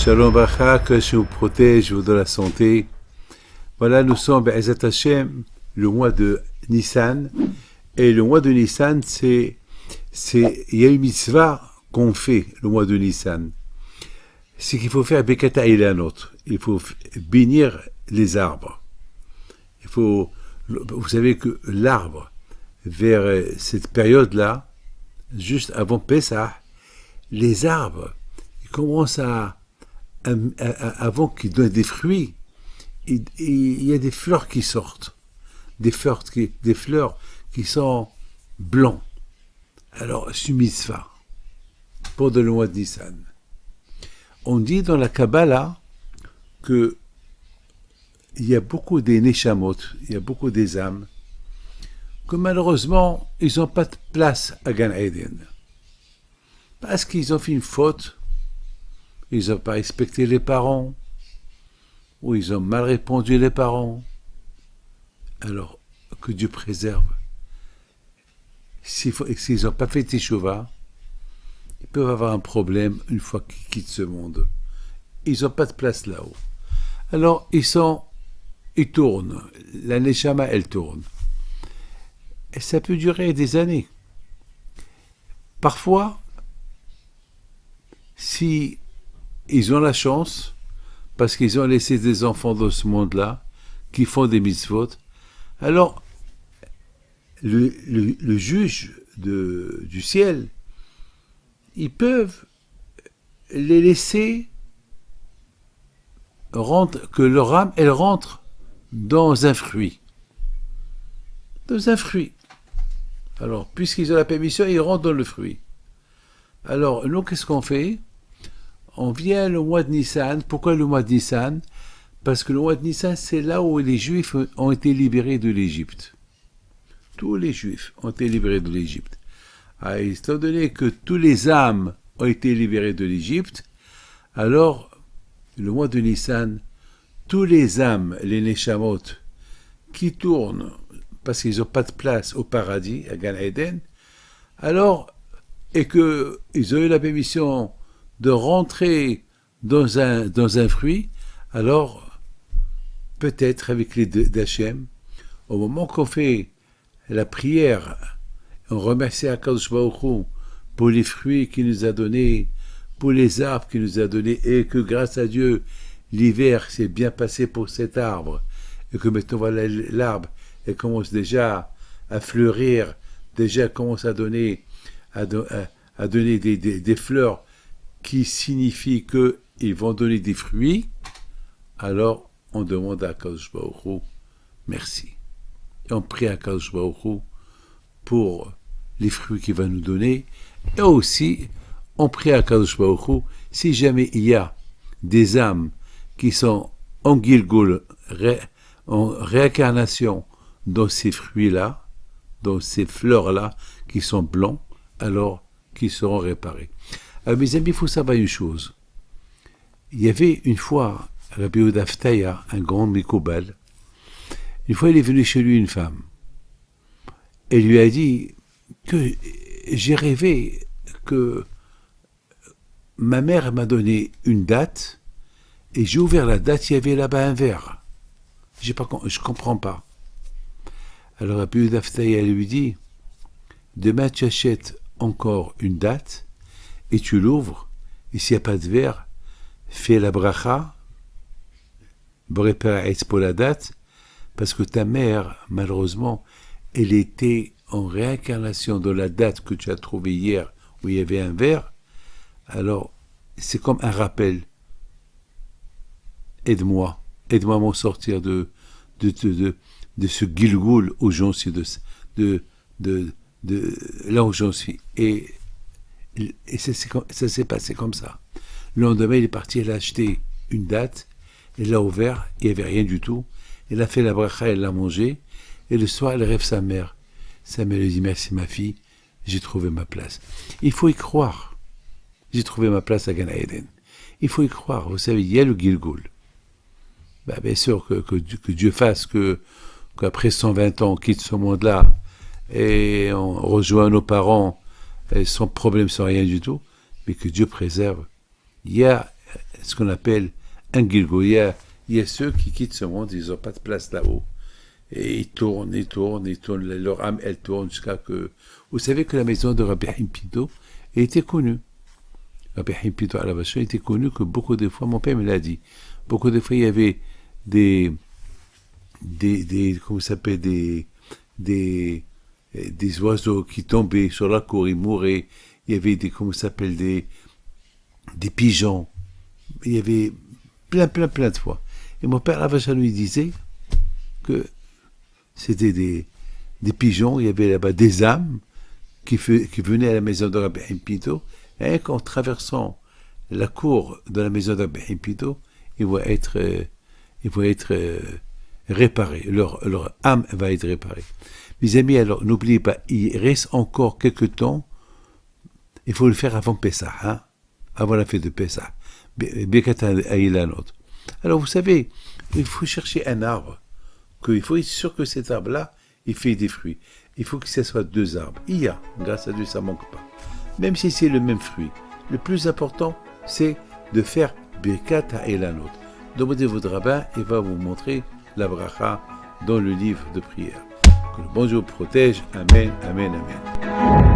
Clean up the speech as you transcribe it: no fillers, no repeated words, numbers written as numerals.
Shalom Bracha, que je vous protège, vous donne la santé. Voilà, nous sommes, Be'ezat Hashem, le mois de Nissan. Et le mois de Nissan, il y a une mitzvah qu'on fait le mois de Nissan. C'est qu'il faut faire Bekata Ilanot. Il faut bénir les arbres. Vous savez que l'arbre, vers cette période-là, juste avant Pessah, les arbres, ils commencent avant qu'ils donnent des fruits, il y a des fleurs qui sortent, des fleurs qui sont blancs. Alors, c'est une mitzvah pour le mois de Nissan. On dit dans la Kabbalah que il y a beaucoup des neshamot, il y a beaucoup des âmes, que malheureusement, ils n'ont pas de place à Gan Eden. Parce qu'ils ont fait une faute, ils n'ont pas respecté les parents, ou ils ont mal répondu les parents. Alors, que Dieu préserve. S'ils n'ont pas fait Teshuvah, ils peuvent avoir un problème une fois qu'ils quittent ce monde. Ils n'ont pas de place là-haut. Alors, ils tournent. La Neshama, elle tourne. Et ça peut durer des années. Parfois, si ils ont la chance, parce qu'ils ont laissé des enfants dans ce monde-là, qui font des mitzvot, alors le juge du ciel, ils peuvent les laisser que leur âme, elle rentre dans un fruit. Dans un fruit. Alors, puisqu'ils ont la permission, ils rentrent dans le fruit. Alors, nous, qu'est-ce qu'on fait? On vient le mois de Nissan. Pourquoi le mois de Nissan? Parce que le mois de Nissan, c'est là où les Juifs ont été libérés de l'Égypte. Tous les Juifs ont été libérés de l'Égypte. Étant donné que tous les âmes ont été libérés de l'Égypte, alors, le mois de Nissan, tous les âmes, les Neshamot, qui tournent parce qu'ils n'ont pas de place au paradis, à Gan Eden, alors, et qu'ils ont eu la permission de rentrer dans un fruit, alors, peut-être avec les d'Hachem, au moment qu'on fait la prière, on remercie Akadosh Baruch Hu pour les fruits qu'il nous a donnés, pour les arbres qu'il nous a donnés, et que grâce à Dieu, l'hiver s'est bien passé pour cet arbre, et que maintenant voilà l'arbre, elle commence déjà à fleurir, déjà commence à donner des fleurs qui signifient qu'ils vont donner des fruits, alors on demande à Akadosh Baruch Hu merci. Et on prie à Akadosh Baruch Hu pour les fruits qu'il va nous donner, et aussi on prie à Akadosh Baruch Hu si jamais il y a des âmes qui sont en Gilgul, en réincarnation dans ces fruits-là, dans ces fleurs-là, qui sont blancs, alors qu'ils seront réparés. Alors, mes amis, il faut savoir une chose. Il y avait une fois, Rabbi Yehuda Aftaya, un grand Mikobal, une fois il est venu chez lui une femme, et lui a dit que j'ai rêvé que ma mère m'a donné une date, et j'ai ouvert la date, il y avait là-bas un verre. Je ne comprends pas. Alors Rabbi Yehuda Aftaya lui dit, demain tu achètes encore une date, et tu l'ouvres, et s'il n'y a pas de verre, fais la bracha, pour la date, parce que ta mère, malheureusement, elle était en réincarnation dans la date que tu as trouvée hier, où il y avait un verre. Alors, c'est comme un rappel. Aide-moi à m'en sortir de ce Gilgul où j'en suis, de là où j'en suis. Et ça s'est passé comme ça. Le lendemain, il est parti, elle a acheté une date, elle l'a ouvert, il n'y avait rien du tout. Elle a fait la bracha, elle l'a mangé, et le soir, elle rêve sa mère. Sa mère lui dit, merci ma fille, j'ai trouvé ma place. Il faut y croire. J'ai trouvé ma place à Gan Eden. Il faut y croire. Vous savez, il y a le Gilgul. Bien sûr que Dieu fasse qu'après 120 ans, on quitte ce monde-là et on rejoint nos parents sans problème, sans rien du tout, mais que Dieu préserve. Il y a ce qu'on appelle un Gilgoya. Il y a ceux qui quittent ce monde, ils n'ont pas de place là-haut. Et ils tournent, leur âme, elle tourne jusqu'à que... Vous savez que la maison de Rabbi Haim Pinto était connue. Rabbi Haim Pinto à la Vache était connu que beaucoup de fois, mon père me l'a dit, beaucoup de fois il y avait comment ça s'appelle, des oiseaux qui tombaient sur la cour, ils mouraient. Il y avait comment ça s'appelle, des pigeons. Il y avait plein de fois. Et mon père Avacha lui disait que c'était des pigeons, il y avait là-bas des âmes qui venaient à la maison de Rabbi Haim Pinto, et qu'en traversant la cour de la maison de Rabbi Haim Pinto, ils vont être réparés, leur âme va être réparée. Mes amis, alors n'oubliez pas, il reste encore quelques temps, il faut le faire avant Pessah, hein, avant la fête de Pessah. Birkat Ha'ilanot. Alors vous savez, il faut chercher un arbre, il faut être sûr que cet arbre-là, il fait des fruits. Il faut que ce soit 2 arbres. Il y a, grâce à Dieu, ça ne manque pas. Même si c'est le même fruit. Le plus important, c'est de faire Birkat Ha'ilanot. Demandez votre rabbin, il va vous montrer la bracha dans le livre de prière. Que le bon Dieu protège. Amen, amen, amen.